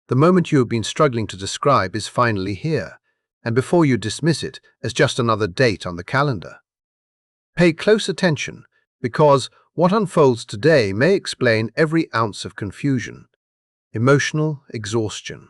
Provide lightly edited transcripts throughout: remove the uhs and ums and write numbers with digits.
The moment you have been struggling to describe is finally here, and before you dismiss it as just another date on the calendar. Pay close attention, because what unfolds today may explain every ounce of confusion, emotional exhaustion,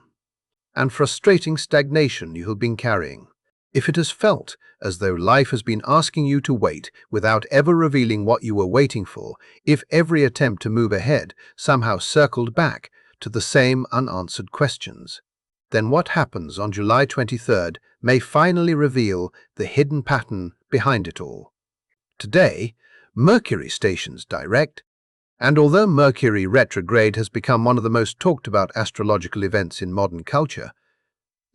and frustrating stagnation you have been carrying. If it has felt as though life has been asking you to wait without ever revealing what you were waiting for, if every attempt to move ahead somehow circled back to the same unanswered questions, then what happens on July 23rd may finally reveal the hidden pattern behind it all. Today, Mercury stations direct, and although Mercury Retrograde has become one of the most talked about astrological events in modern culture,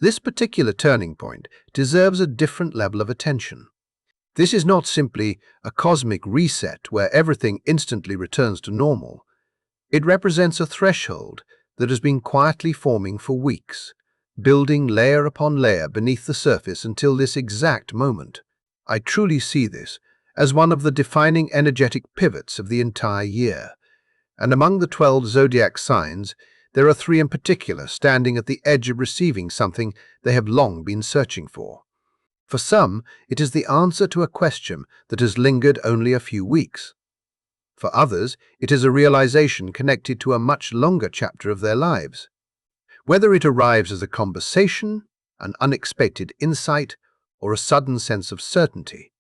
this particular turning point deserves a different level of attention. This is not simply a cosmic reset where everything instantly returns to normal. It represents a threshold that has been quietly forming for weeks, building layer upon layer beneath the surface until this exact moment. I truly see this as one of the defining energetic pivots of the entire year. And among the 12 zodiac signs, there are 3 in particular standing at the edge of receiving something they have long been searching for. For some, it is the answer to a question that has lingered only a few weeks. For others, it is a realization connected to a much longer chapter of their lives. Whether it arrives as a conversation, an unexpected insight, or a sudden sense of certainty,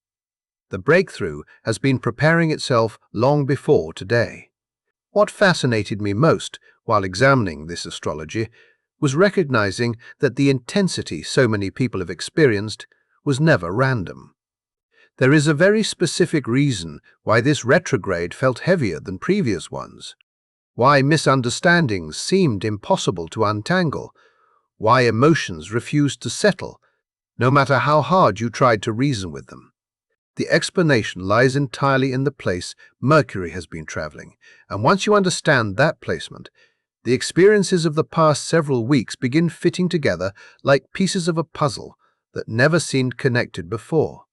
the breakthrough has been preparing itself long before today. What fascinated me most while examining this astrology was recognizing that the intensity so many people have experienced was never random. There is a very specific reason why this retrograde felt heavier than previous ones, why misunderstandings seemed impossible to untangle, why emotions refused to settle, no matter how hard you tried to reason with them. The explanation lies entirely in the place Mercury has been traveling, and once you understand that placement, the experiences of the past several weeks begin fitting together like pieces of a puzzle that never seemed connected before.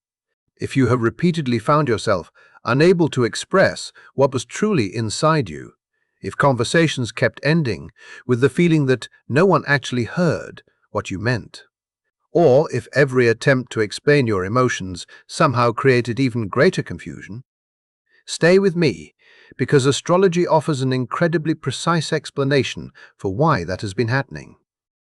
If you have repeatedly found yourself unable to express what was truly inside you, if conversations kept ending with the feeling that no one actually heard what you meant, or if every attempt to explain your emotions somehow created even greater confusion, stay with me, because astrology offers an incredibly precise explanation for why that has been happening.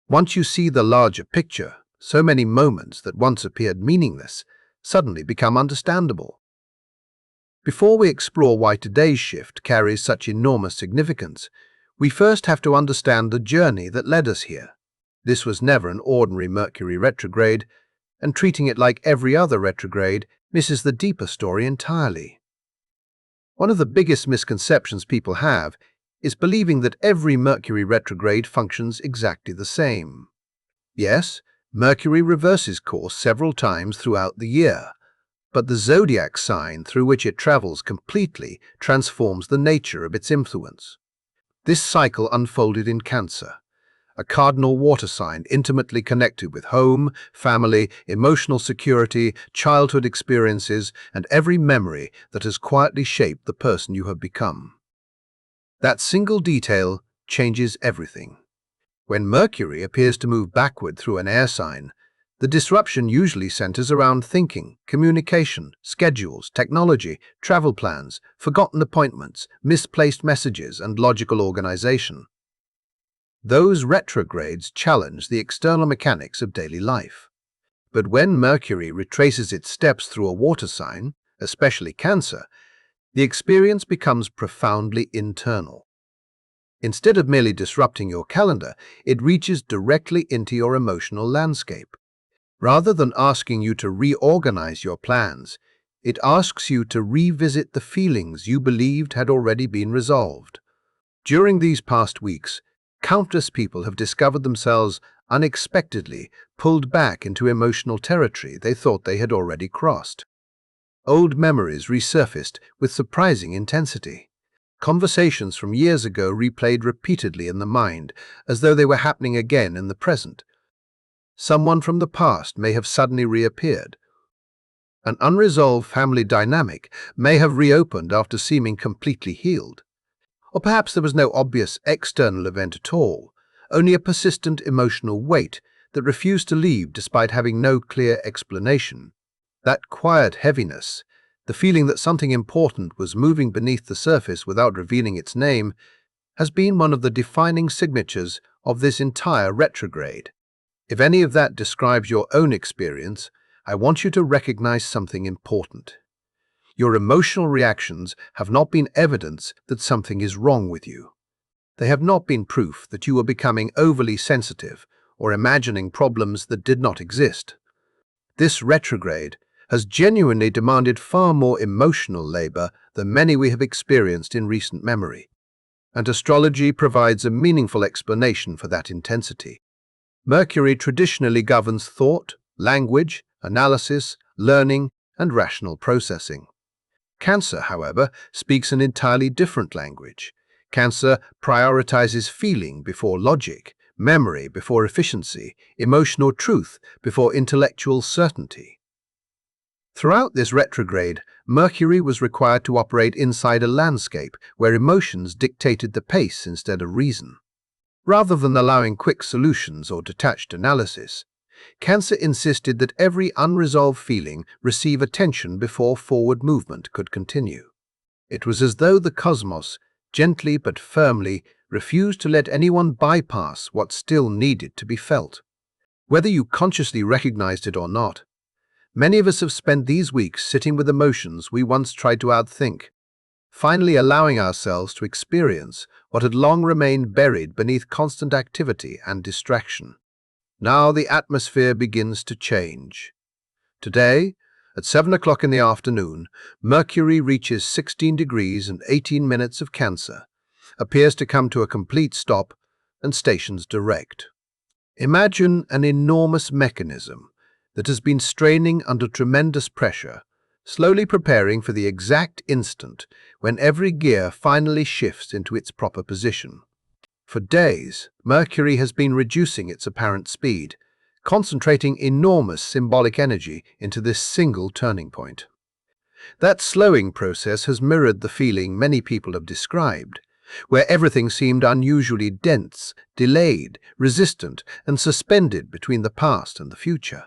Once you see the larger picture, so many moments that once appeared meaningless suddenly become understandable. Before we explore why today's shift carries such enormous significance, we first have to understand the journey that led us here. This was never an ordinary Mercury retrograde, and treating it like every other retrograde misses the deeper story entirely. One of the biggest misconceptions people have is believing that every Mercury retrograde functions exactly the same. Yes, Mercury reverses course several times throughout the year, but the zodiac sign through which it travels completely transforms the nature of its influence. This cycle unfolded in Cancer, a cardinal water sign intimately connected with home, family, emotional security, childhood experiences, and every memory that has quietly shaped the person you have become. That single detail changes everything. When Mercury appears to move backward through an air sign, the disruption usually centers around thinking, communication, schedules, technology, travel plans, forgotten appointments, misplaced messages, and logical organization. Those retrogrades challenge the external mechanics of daily life. But when Mercury retraces its steps through a water sign, especially Cancer, the experience becomes profoundly internal. Instead of merely disrupting your calendar, it reaches directly into your emotional landscape. Rather than asking you to reorganize your plans, it asks you to revisit the feelings you believed had already been resolved. During these past weeks, countless people have discovered themselves unexpectedly pulled back into emotional territory they thought they had already crossed. Old memories resurfaced with surprising intensity. Conversations from years ago replayed repeatedly in the mind, as though they were happening again in the present. Someone from the past may have suddenly reappeared. An unresolved family dynamic may have reopened after seeming completely healed. Or perhaps there was no obvious external event at all, only a persistent emotional weight that refused to leave despite having no clear explanation. That quiet heaviness, the feeling that something important was moving beneath the surface without revealing its name, has been one of the defining signatures of this entire retrograde. If any of that describes your own experience, I want you to recognize something important. Your emotional reactions have not been evidence that something is wrong with you. They have not been proof that you are becoming overly sensitive or imagining problems that did not exist. This retrograde has genuinely demanded far more emotional labor than many we have experienced in recent memory, and astrology provides a meaningful explanation for that intensity. Mercury traditionally governs thought, language, analysis, learning, and rational processing. Cancer, however, speaks an entirely different language. Cancer prioritizes feeling before logic, memory before efficiency, emotional truth before intellectual certainty. Throughout this retrograde, Mercury was required to operate inside a landscape where emotions dictated the pace instead of reason. Rather than allowing quick solutions or detached analysis, Cancer insisted that every unresolved feeling receive attention before forward movement could continue. It was as though the cosmos, gently but firmly, refused to let anyone bypass what still needed to be felt. Whether you consciously recognized it or not, many of us have spent these weeks sitting with emotions we once tried to outthink, finally allowing ourselves to experience what had long remained buried beneath constant activity and distraction. Now the atmosphere begins to change. Today, at 7 o'clock in the afternoon, Mercury reaches 16 degrees and 18 minutes of Cancer, appears to come to a complete stop, and stations direct. Imagine an enormous mechanism that has been straining under tremendous pressure, slowly preparing for the exact instant when every gear finally shifts into its proper position. For days, Mercury has been reducing its apparent speed, concentrating enormous symbolic energy into this single turning point. That slowing process has mirrored the feeling many people have described, where everything seemed unusually dense, delayed, resistant, and suspended between the past and the future.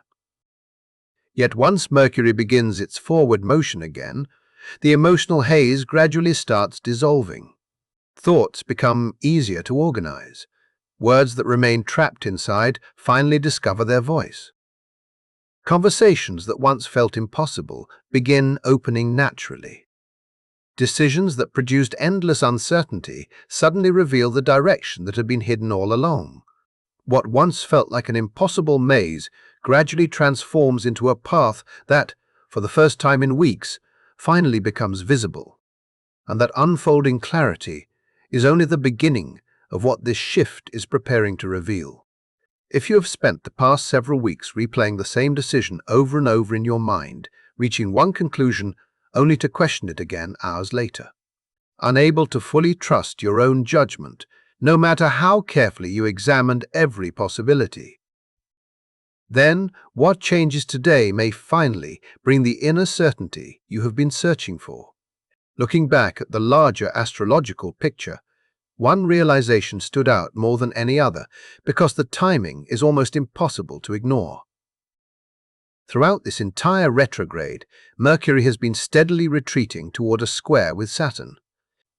Yet once Mercury begins its forward motion again, the emotional haze gradually starts dissolving. Thoughts become easier to organize. Words that remain trapped inside finally discover their voice. Conversations that once felt impossible begin opening naturally. Decisions that produced endless uncertainty suddenly reveal the direction that had been hidden all along. What once felt like an impossible maze gradually transforms into a path that, for the first time in weeks, finally becomes visible. And that unfolding clarity is only the beginning of what this shift is preparing to reveal. If you have spent the past several weeks replaying the same decision over and over in your mind, reaching one conclusion only to question it again hours later, unable to fully trust your own judgment, no matter how carefully you examined every possibility, then what changes today may finally bring the inner certainty you have been searching for. Looking back at the larger astrological picture, one realization stood out more than any other because the timing is almost impossible to ignore. Throughout this entire retrograde, Mercury has been steadily retreating toward a square with Saturn.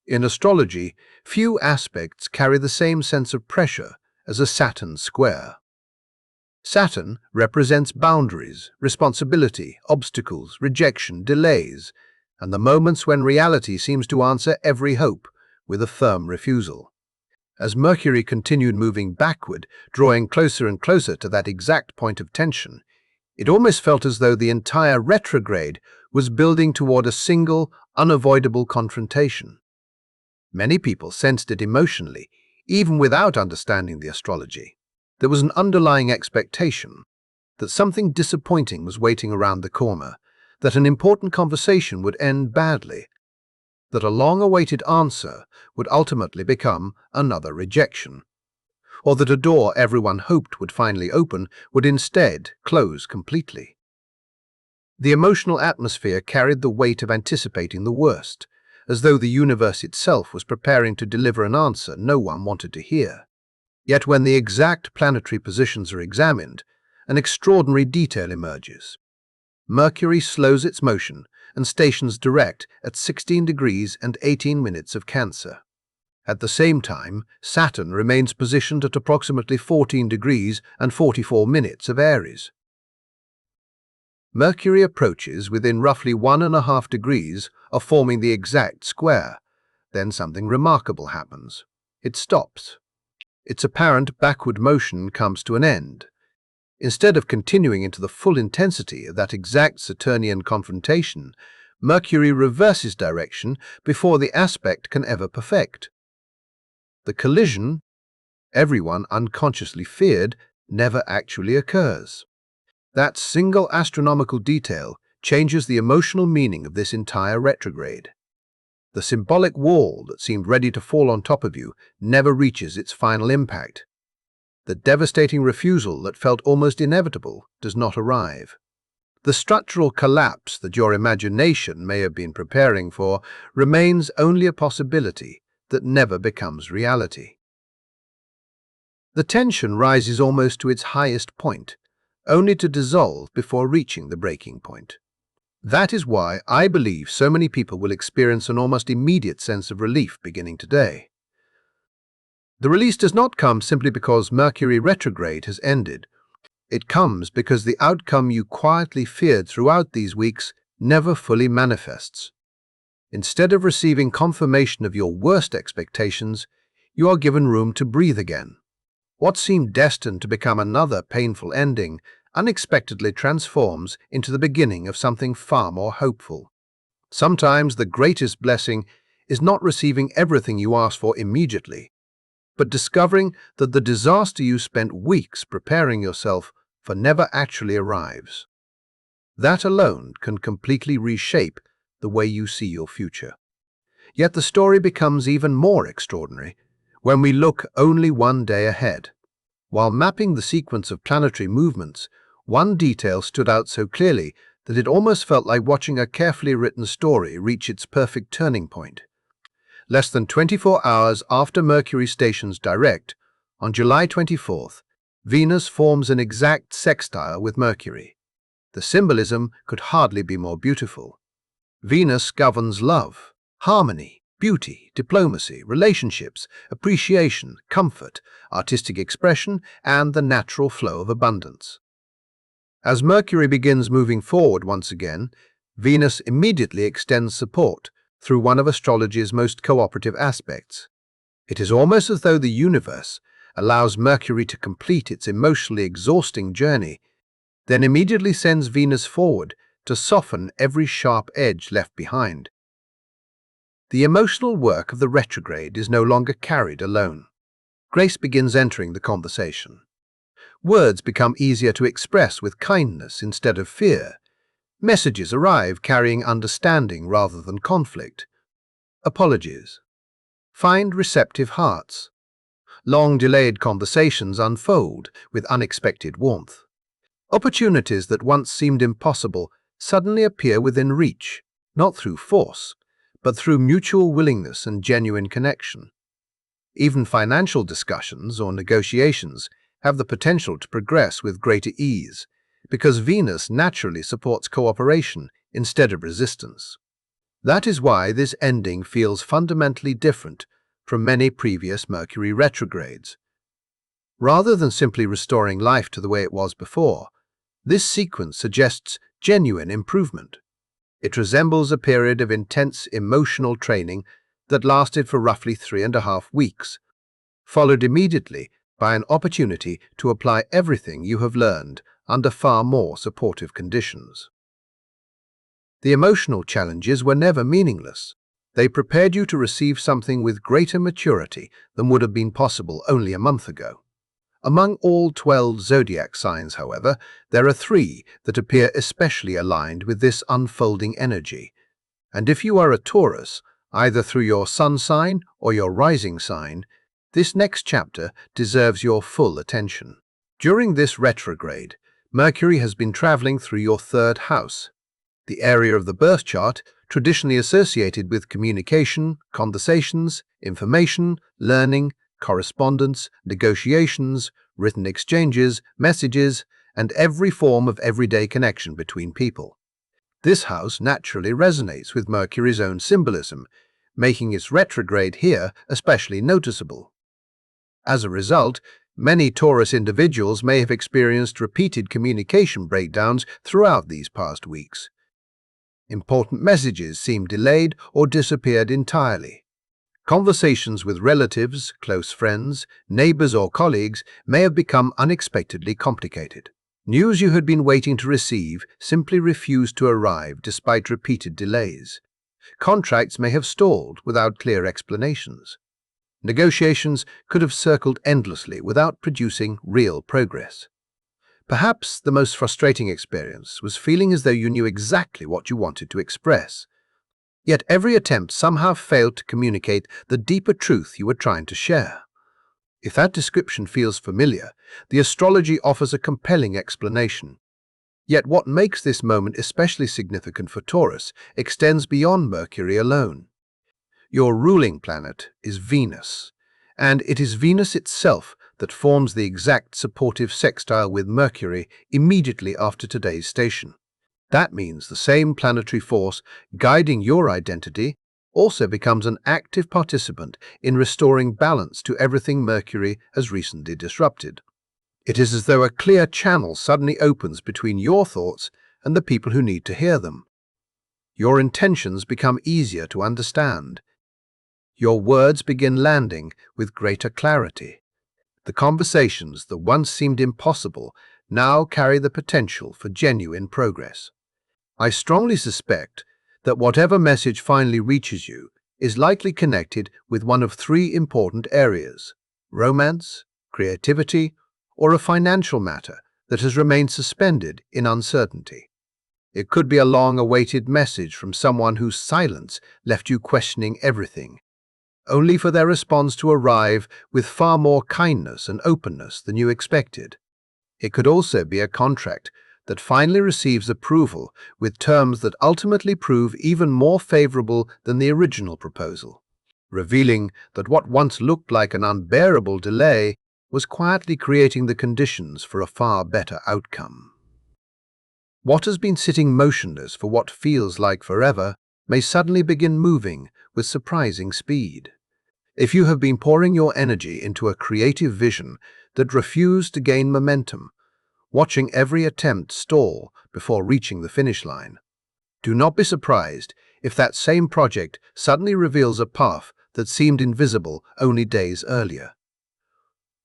In astrology, few aspects carry the same sense of pressure as a Saturn square. Saturn represents boundaries, responsibility, obstacles, rejection, delays, and the moments when reality seems to answer every hope with a firm refusal. As Mercury continued moving backward, drawing closer and closer to that exact point of tension, it almost felt as though the entire retrograde was building toward a single, unavoidable confrontation. Many people sensed it emotionally, even without understanding the astrology. There was an underlying expectation that something disappointing was waiting around the corner, that an important conversation would end badly, that a long-awaited answer would ultimately become another rejection, or that a door everyone hoped would finally open would instead close completely. The emotional atmosphere carried the weight of anticipating the worst, as though the universe itself was preparing to deliver an answer no one wanted to hear. Yet when the exact planetary positions are examined, an extraordinary detail emerges. Mercury slows its motion and stations direct at 16 degrees and 18 minutes of Cancer. At the same time, Saturn remains positioned at approximately 14 degrees and 44 minutes of Aries. Mercury approaches within roughly 1.5 degrees of forming the exact square. Then something remarkable happens. It stops. Its apparent backward motion comes to an end. Instead of continuing into the full intensity of that exact Saturnian confrontation, Mercury reverses direction before the aspect can ever perfect. The collision everyone unconsciously feared never actually occurs. That single astronomical detail changes the emotional meaning of this entire retrograde. The symbolic wall that seemed ready to fall on top of you never reaches its final impact. The devastating refusal that felt almost inevitable does not arrive. The structural collapse that your imagination may have been preparing for remains only a possibility that never becomes reality. The tension rises almost to its highest point, only to dissolve before reaching the breaking point. That is why I believe so many people will experience an almost immediate sense of relief beginning today. The release does not come simply because Mercury retrograde has ended. It comes because the outcome you quietly feared throughout these weeks never fully manifests. Instead of receiving confirmation of your worst expectations, you are given room to breathe again. What seemed destined to become another painful ending unexpectedly transforms into the beginning of something far more hopeful. Sometimes the greatest blessing is not receiving everything you ask for immediately, but discovering that the disaster you spent weeks preparing yourself for never actually arrives. That alone can completely reshape the way you see your future. Yet the story becomes even more extraordinary when we look only one day ahead. While mapping the sequence of planetary movements, one detail stood out so clearly that it almost felt like watching a carefully written story reach its perfect turning point. Less than 24 hours after Mercury stations direct, on July 24th, Venus forms an exact sextile with Mercury. The symbolism could hardly be more beautiful. Venus governs love, harmony, beauty, diplomacy, relationships, appreciation, comfort, artistic expression, and the natural flow of abundance. As Mercury begins moving forward once again, Venus immediately extends support through one of astrology's most cooperative aspects. It is almost as though the universe allows Mercury to complete its emotionally exhausting journey, then immediately sends Venus forward to soften every sharp edge left behind. The emotional work of the retrograde is no longer carried alone. Grace begins entering the conversation. Words become easier to express with kindness instead of fear. Messages arrive carrying understanding rather than conflict. Apologies find receptive hearts. Long-delayed conversations unfold with unexpected warmth. Opportunities that once seemed impossible suddenly appear within reach, not through force, but through mutual willingness and genuine connection. Even financial discussions or negotiations have the potential to progress with greater ease, because Venus naturally supports cooperation instead of resistance. That is why this ending feels fundamentally different from many previous Mercury retrogrades. Rather than simply restoring life to the way it was before, this sequence suggests genuine improvement. It resembles a period of intense emotional training that lasted for roughly 3.5 weeks, followed immediately by an opportunity to apply everything you have learned under far more supportive conditions. The emotional challenges were never meaningless. They prepared you to receive something with greater maturity than would have been possible only a month ago. Among all 12 zodiac signs, however, there are 3 that appear especially aligned with this unfolding energy. And if you are a Taurus, either through your sun sign or your rising sign, this next chapter deserves your full attention. During this retrograde, Mercury has been traveling through your 3rd house, the area of the birth chart traditionally associated with communication, conversations, information, learning, correspondence, negotiations, written exchanges, messages, and every form of everyday connection between people. This house naturally resonates with Mercury's own symbolism, making its retrograde here especially noticeable. As a result, many Taurus individuals may have experienced repeated communication breakdowns throughout these past weeks. Important messages seemed delayed or disappeared entirely. Conversations with relatives, close friends, neighbors, or colleagues may have become unexpectedly complicated. News you had been waiting to receive simply refused to arrive despite repeated delays. Contracts may have stalled without clear explanations. Negotiations could have circled endlessly without producing real progress. Perhaps the most frustrating experience was feeling as though you knew exactly what you wanted to express, yet every attempt somehow failed to communicate the deeper truth you were trying to share. If that description feels familiar, the astrology offers a compelling explanation. Yet what makes this moment especially significant for Taurus extends beyond Mercury alone. Your ruling planet is Venus, and it is Venus itself that forms the exact supportive sextile with Mercury immediately after today's station. That means the same planetary force guiding your identity also becomes an active participant in restoring balance to everything Mercury has recently disrupted. It is as though a clear channel suddenly opens between your thoughts and the people who need to hear them. Your intentions become easier to understand. Your words begin landing with greater clarity. The conversations that once seemed impossible now carry the potential for genuine progress. I strongly suspect that whatever message finally reaches you is likely connected with one of three important areas: romance, creativity, or a financial matter that has remained suspended in uncertainty. It could be a long-awaited message from someone whose silence left you questioning everything, only for their response to arrive with far more kindness and openness than you expected. It could also be a contract that finally receives approval with terms that ultimately prove even more favorable than the original proposal, revealing that what once looked like an unbearable delay was quietly creating the conditions for a far better outcome. What has been sitting motionless for what feels like forever may suddenly begin moving with surprising speed. If you have been pouring your energy into a creative vision that refused to gain momentum, watching every attempt stall before reaching the finish line, do not be surprised if that same project suddenly reveals a path that seemed invisible only days earlier.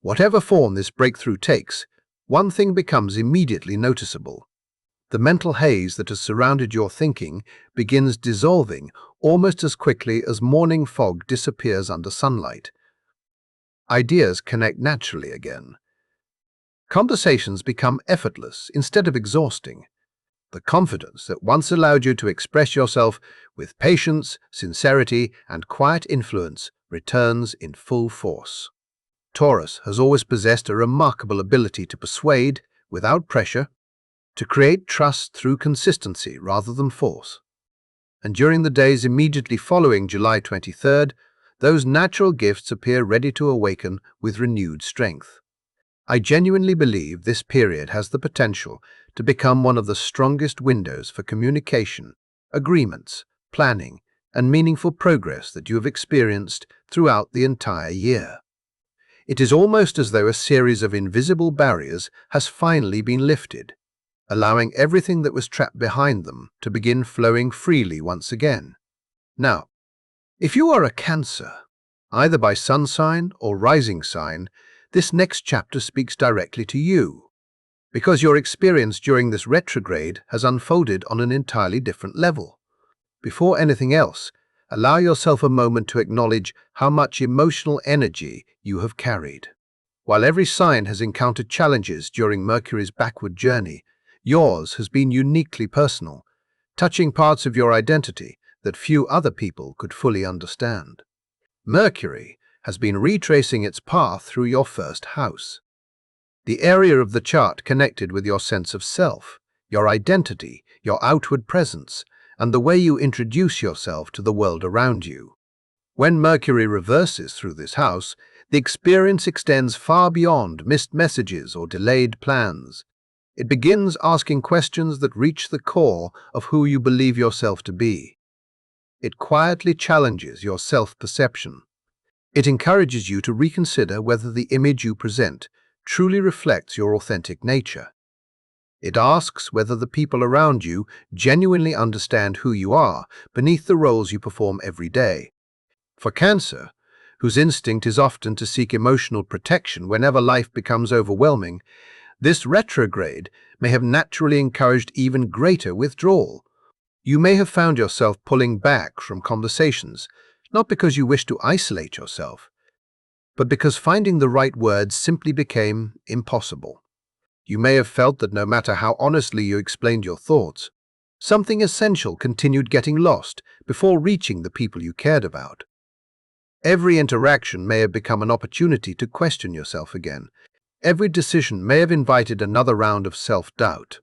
Whatever form this breakthrough takes, one thing becomes immediately noticeable. The mental haze that has surrounded your thinking begins dissolving almost as quickly as morning fog disappears under sunlight. Ideas connect naturally again. Conversations become effortless instead of exhausting. The confidence that once allowed you to express yourself with patience, sincerity, and quiet influence returns in full force. Taurus has always possessed a remarkable ability to persuade without pressure, to create trust through consistency rather than force. And during the days immediately following July 23rd, those natural gifts appear ready to awaken with renewed strength. I genuinely believe this period has the potential to become one of the strongest windows for communication, agreements, planning, and meaningful progress that you have experienced throughout the entire year. It is almost as though a series of invisible barriers has finally been lifted, allowing everything that was trapped behind them to begin flowing freely once again. Now, if you are a Cancer, either by sun sign or rising sign, this next chapter speaks directly to you, because your experience during this retrograde has unfolded on an entirely different level. Before anything else, allow yourself a moment to acknowledge how much emotional energy you have carried. While every sign has encountered challenges during Mercury's backward journey, yours has been uniquely personal, touching parts of your identity that few other people could fully understand. Mercury has been retracing its path through your first house, the area of the chart connected with your sense of self, your identity, your outward presence, and the way you introduce yourself to the world around you. When Mercury reverses through this house, The experience extends far beyond missed messages or delayed plans. It begins asking questions that reach the core of who you believe yourself to be. It quietly challenges your self-perception. It encourages you to reconsider whether the image you present truly reflects your authentic nature. It asks whether the people around you genuinely understand who you are beneath the roles you perform every day. For Cancer, whose instinct is often to seek emotional protection whenever life becomes overwhelming, this retrograde may have naturally encouraged even greater withdrawal. You may have found yourself pulling back from conversations, not because you wish to isolate yourself, but because finding the right words simply became impossible. You may have felt that no matter how honestly you explained your thoughts, something essential continued getting lost before reaching the people you cared about. Every interaction may have become an opportunity to question yourself again. Every decision may have invited another round of self-doubt.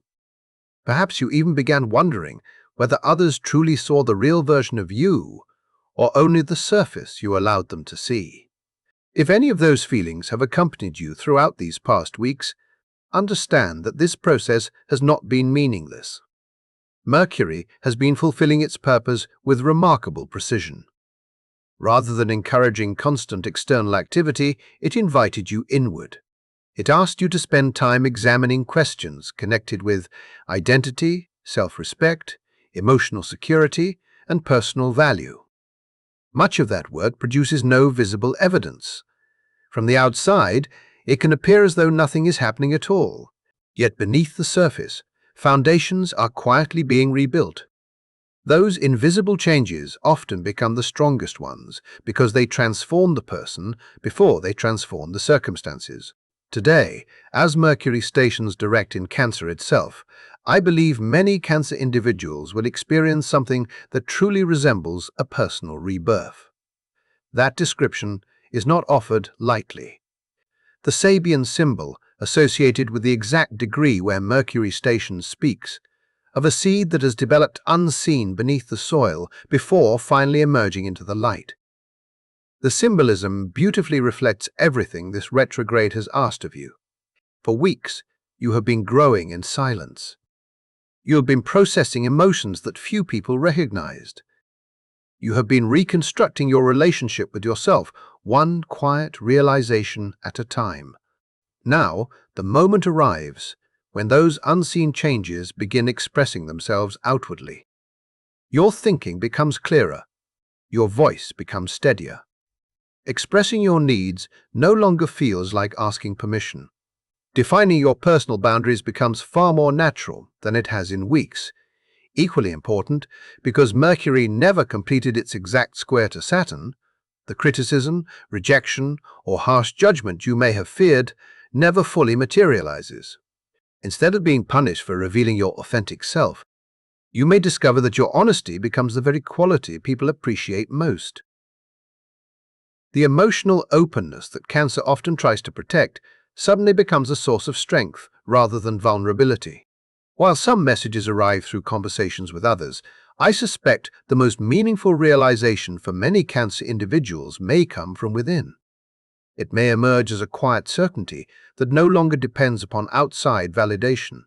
Perhaps you even began wondering whether others truly saw the real version of you, or only the surface you allowed them to see. If any of those feelings have accompanied you throughout these past weeks, understand that this process has not been meaningless. Mercury has been fulfilling its purpose with remarkable precision. Rather than encouraging constant external activity, it invited you inward. It asked you to spend time examining questions connected with identity, self-respect, emotional security, and personal value. Much of that work produces no visible evidence. From the outside, it can appear as though nothing is happening at all. Yet beneath the surface, foundations are quietly being rebuilt. Those invisible changes often become the strongest ones because they transform the person before they transform the circumstances. Today, as Mercury stations direct in Cancer itself, I believe many Cancer individuals will experience something that truly resembles a personal rebirth. That description is not offered lightly. The Sabian symbol, associated with the exact degree where Mercury stations, speaks of a seed that has developed unseen beneath the soil before finally emerging into the light. The symbolism beautifully reflects everything this retrograde has asked of you. For weeks, you have been growing in silence. You have been processing emotions that few people recognized. You have been reconstructing your relationship with yourself, one quiet realization at a time. Now, the moment arrives when those unseen changes begin expressing themselves outwardly. Your thinking becomes clearer. Your voice becomes steadier. Expressing your needs no longer feels like asking permission. Defining your personal boundaries becomes far more natural than it has in weeks. Equally important, because Mercury never completed its exact square to Saturn, the criticism, rejection, or harsh judgment you may have feared never fully materializes. Instead of being punished for revealing your authentic self, you may discover that your honesty becomes the very quality people appreciate most. The emotional openness that Cancer often tries to protect suddenly becomes a source of strength rather than vulnerability. While some messages arrive through conversations with others, I suspect the most meaningful realization for many Cancer individuals may come from within. It may emerge as a quiet certainty that no longer depends upon outside validation.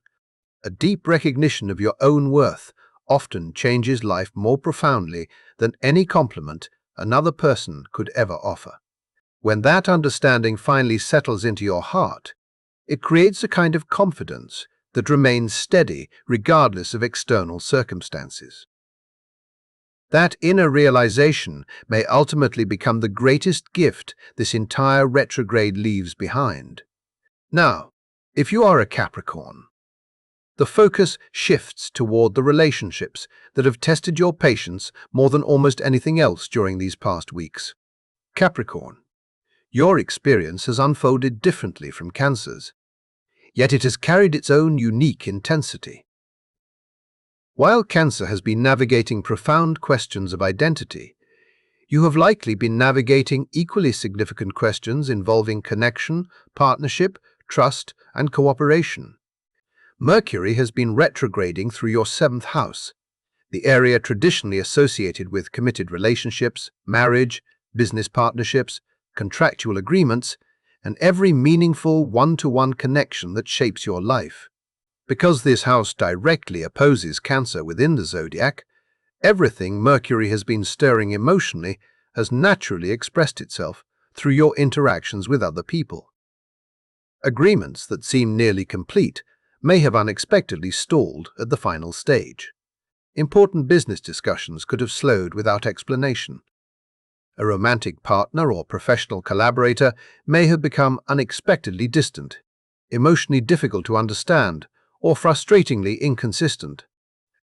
A deep recognition of your own worth often changes life more profoundly than any compliment another person could ever offer. When that understanding finally settles into your heart, it creates a kind of confidence that remains steady regardless of external circumstances. That inner realization may ultimately become the greatest gift this entire retrograde leaves behind. Now, if you are a Capricorn, the focus shifts toward the relationships that have tested your patience more than almost anything else during these past weeks. Capricorn, your experience has unfolded differently from Cancer's, yet it has carried its own unique intensity. While Cancer has been navigating profound questions of identity, you have likely been navigating equally significant questions involving connection, partnership, trust, and cooperation. Mercury has been retrograding through your 7th house, the area traditionally associated with committed relationships, marriage, business partnerships, contractual agreements, and every meaningful one-to-one connection that shapes your life. Because this house directly opposes Cancer within the zodiac, everything Mercury has been stirring emotionally has naturally expressed itself through your interactions with other people. Agreements that seem nearly complete may have unexpectedly stalled at the final stage. Important business discussions could have slowed without explanation. A romantic partner or professional collaborator may have become unexpectedly distant, emotionally difficult to understand, or frustratingly inconsistent.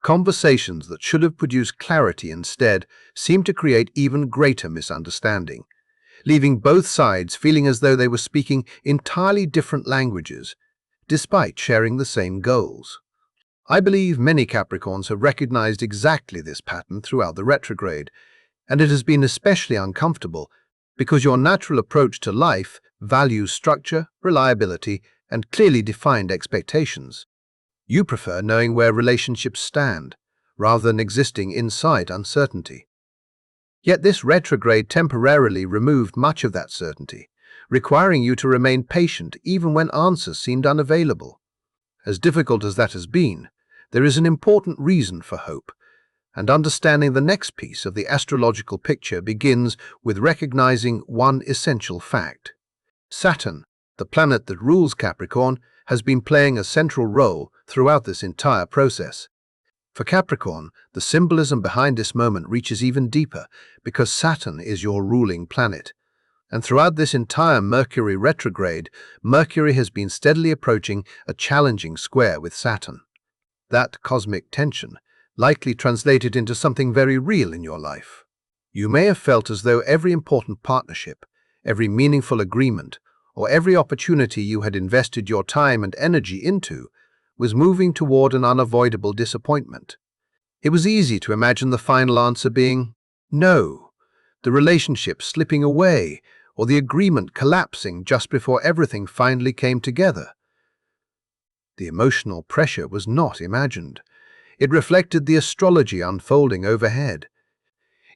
Conversations that should have produced clarity instead seem to create even greater misunderstanding, leaving both sides feeling as though they were speaking entirely different languages, despite sharing the same goals. I believe many Capricorns have recognized exactly this pattern throughout the retrograde, and it has been especially uncomfortable because your natural approach to life values structure, reliability, and clearly defined expectations. You prefer knowing where relationships stand, rather than existing inside uncertainty. Yet this retrograde temporarily removed much of that certainty, requiring you to remain patient even when answers seemed unavailable. As difficult as that has been, there is an important reason for hope, and understanding the next piece of the astrological picture begins with recognizing one essential fact. Saturn, the planet that rules Capricorn, has been playing a central role throughout this entire process. For Capricorn, the symbolism behind this moment reaches even deeper because Saturn is your ruling planet. And throughout this entire Mercury retrograde, Mercury has been steadily approaching a challenging square with Saturn. That cosmic tension likely translated into something very real in your life. You may have felt as though every important partnership, every meaningful agreement, or every opportunity you had invested your time and energy into was moving toward an unavoidable disappointment. It was easy to imagine the final answer being no, the relationship slipping away, or the agreement collapsing just before everything finally came together. The emotional pressure was not imagined. It reflected the astrology unfolding overhead.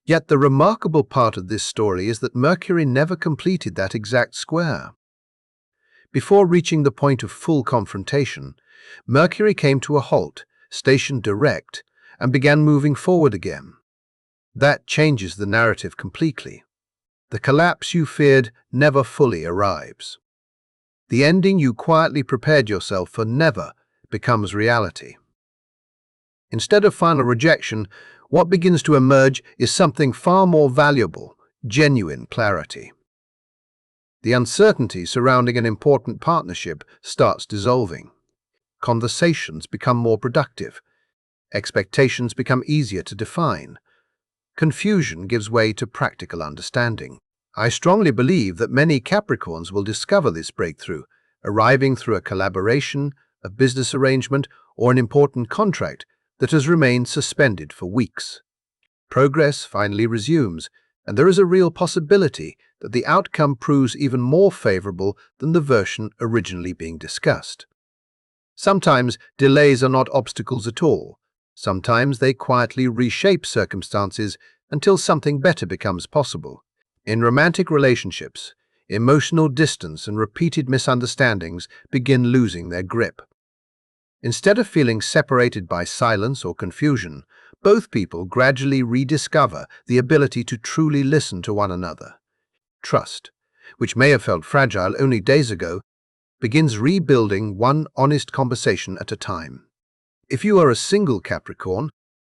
Yet the remarkable part of this story is that Mercury never completed that exact square. Before reaching the point of full confrontation, Mercury came to a halt, stationed direct, and began moving forward again. That changes the narrative completely. The collapse you feared never fully arrives. The ending you quietly prepared yourself for never becomes reality. Instead of final rejection, what begins to emerge is something far more valuable, genuine clarity. The uncertainty surrounding an important partnership starts dissolving. Conversations become more productive. Expectations become easier to define. Confusion gives way to practical understanding. I strongly believe that many Capricorns will discover this breakthrough, arriving through a collaboration, a business arrangement, or an important contract that has remained suspended for weeks. Progress finally resumes, and there is a real possibility that the outcome proves even more favorable than the version originally being discussed. Sometimes delays are not obstacles at all. Sometimes they quietly reshape circumstances until something better becomes possible. In romantic relationships, emotional distance and repeated misunderstandings begin losing their grip. Instead of feeling separated by silence or confusion, both people gradually rediscover the ability to truly listen to one another. Trust, which may have felt fragile only days ago, begins rebuilding one honest conversation at a time. If you are a single Capricorn,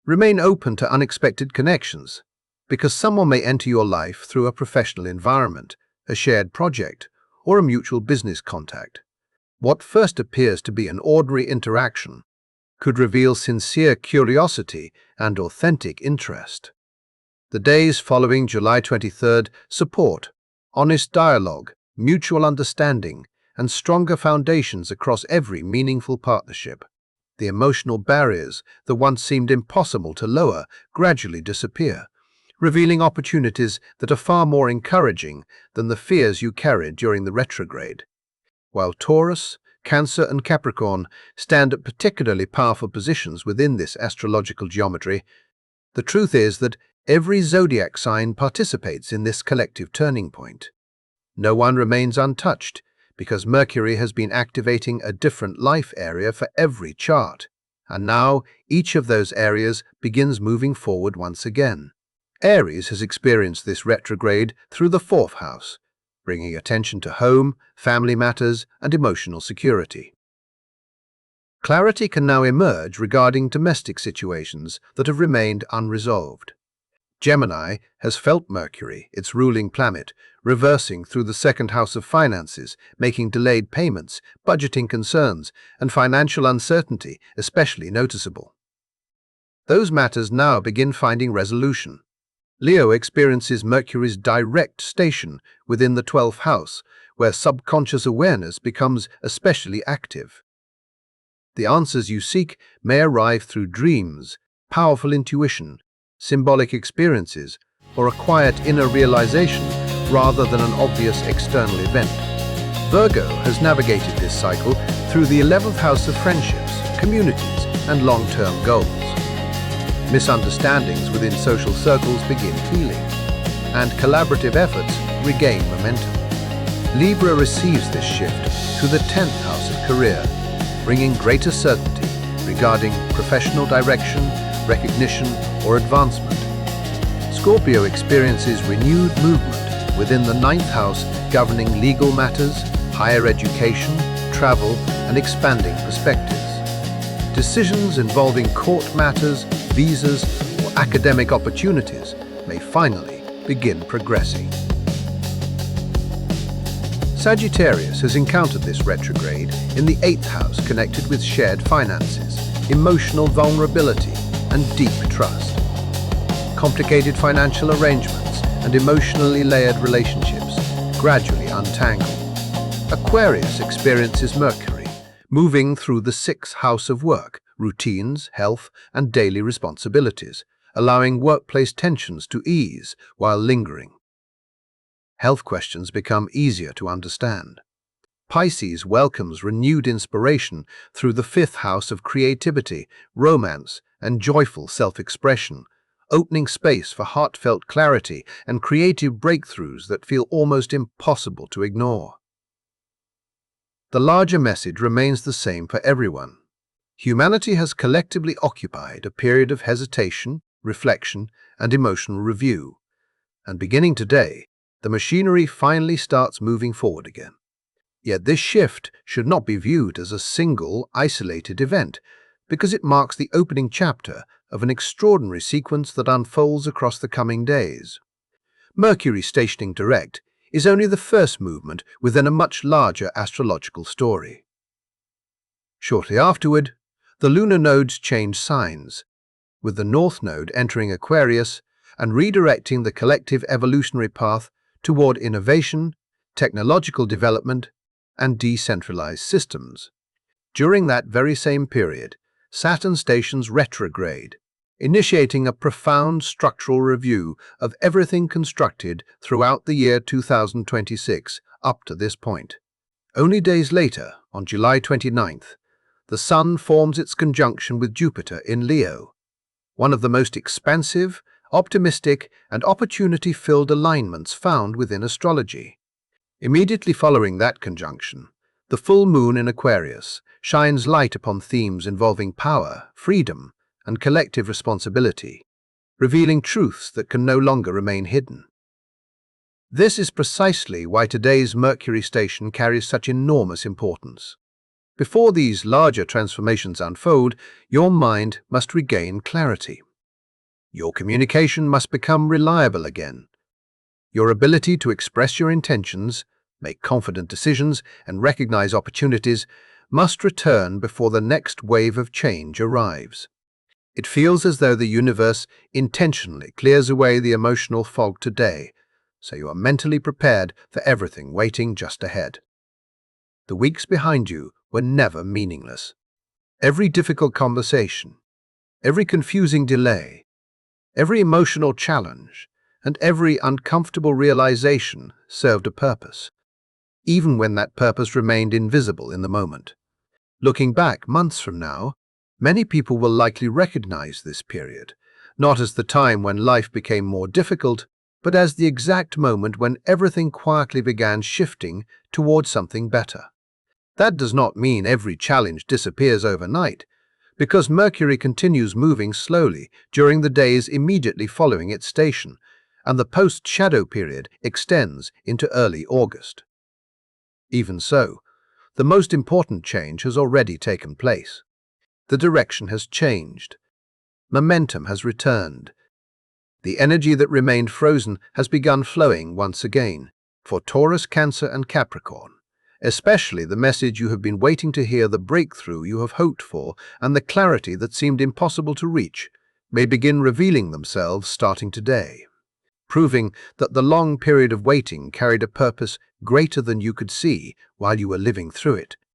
remain open to unexpected connections, because someone may enter your life through a professional environment, a shared project, or a mutual business contact. What first appears to be an ordinary interaction could reveal sincere curiosity and authentic interest. The days following July 23rd support honest dialogue, mutual understanding, and stronger foundations across every meaningful partnership. The emotional barriers that once seemed impossible to lower gradually disappear, revealing opportunities that are far more encouraging than the fears you carried during the retrograde. While Taurus, Cancer, and Capricorn stand at particularly powerful positions within this astrological geometry, the truth is that every zodiac sign participates in this collective turning point. No one remains untouched, because Mercury has been activating a different life area for every chart, and now each of those areas begins moving forward once again. Aries has experienced this retrograde through the fourth house, bringing attention to home, family matters, and emotional security. Clarity can now emerge regarding domestic situations that have remained unresolved. Gemini has felt Mercury, its ruling planet, reversing through the second house of finances, making delayed payments, budgeting concerns, and financial uncertainty especially noticeable. Those matters now begin finding resolution. Leo experiences Mercury's direct station within the 12th house, where subconscious awareness becomes especially active. The answers you seek may arrive through dreams, powerful intuition, symbolic experiences, or a quiet inner realization rather than an obvious external event. Virgo has navigated this cycle through the 11th house of friendships, communities, and long-term goals. Misunderstandings within social circles begin healing, and collaborative efforts regain momentum. Libra receives this shift through the 10th house of career, bringing greater certainty regarding professional direction, recognition, or advancement. Scorpio experiences renewed movement within the 9th house, governing legal matters, higher education, travel, and expanding perspectives. Decisions involving court matters, visas, or academic opportunities may finally begin progressing. Sagittarius has encountered this retrograde in the 8th house, connected with shared finances, emotional vulnerability, and deep trust. Complicated financial arrangements and emotionally layered relationships gradually untangle. Aquarius experiences Mercury, moving through the 6th house of work, routines, health, and daily responsibilities, allowing workplace tensions to ease while lingering. Health questions become easier to understand. Pisces welcomes renewed inspiration through the 5th house of creativity, romance, and joyful self-expression, opening space for heartfelt clarity and creative breakthroughs that feel almost impossible to ignore. The larger message remains the same for everyone. Humanity has collectively occupied a period of hesitation, reflection, and emotional review, and beginning today, the machinery finally starts moving forward again. Yet this shift should not be viewed as a single, isolated event, because it marks the opening chapter of an extraordinary sequence that unfolds across the coming days. Mercury stationing direct is only the first movement within a much larger astrological story. Shortly afterward, the lunar nodes change signs, with the North Node entering Aquarius and redirecting the collective evolutionary path toward innovation, technological development, and decentralized systems. During that very same period, Saturn stations retrograde, initiating a profound structural review of everything constructed throughout the year 2026 up to this point. Only days later, on July 29th, the Sun forms its conjunction with Jupiter in Leo, one of the most expansive, optimistic, and opportunity-filled alignments found within astrology. Immediately following that conjunction, the full moon in Aquarius shines light upon themes involving power, freedom, and collective responsibility, revealing truths that can no longer remain hidden. This is precisely why today's Mercury station carries such enormous importance. Before these larger transformations unfold, your mind must regain clarity. Your communication must become reliable again. Your ability to express your intentions, make confident decisions, and recognize opportunities must return before the next wave of change arrives. It feels as though the universe intentionally clears away the emotional fog today, so you are mentally prepared for everything waiting just ahead. The weeks behind you were never meaningless. Every difficult conversation, every confusing delay, every emotional challenge, and every uncomfortable realization served a purpose, even when that purpose remained invisible in the moment. Looking back months from now, many people will likely recognize this period, not as the time when life became more difficult, but as the exact moment when everything quietly began shifting towards something better. That does not mean every challenge disappears overnight, because Mercury continues moving slowly during the days immediately following its station, and the post-shadow period extends into early August. Even so, the most important change has already taken place. The direction has changed. Momentum has returned. The energy that remained frozen has begun flowing once again for Taurus, Cancer, and Capricorn. Especially the message you have been waiting to hear, the breakthrough you have hoped for, and the clarity that seemed impossible to reach may begin revealing themselves starting today, proving that the long period of waiting carried a purpose greater than you could see while you were living through it.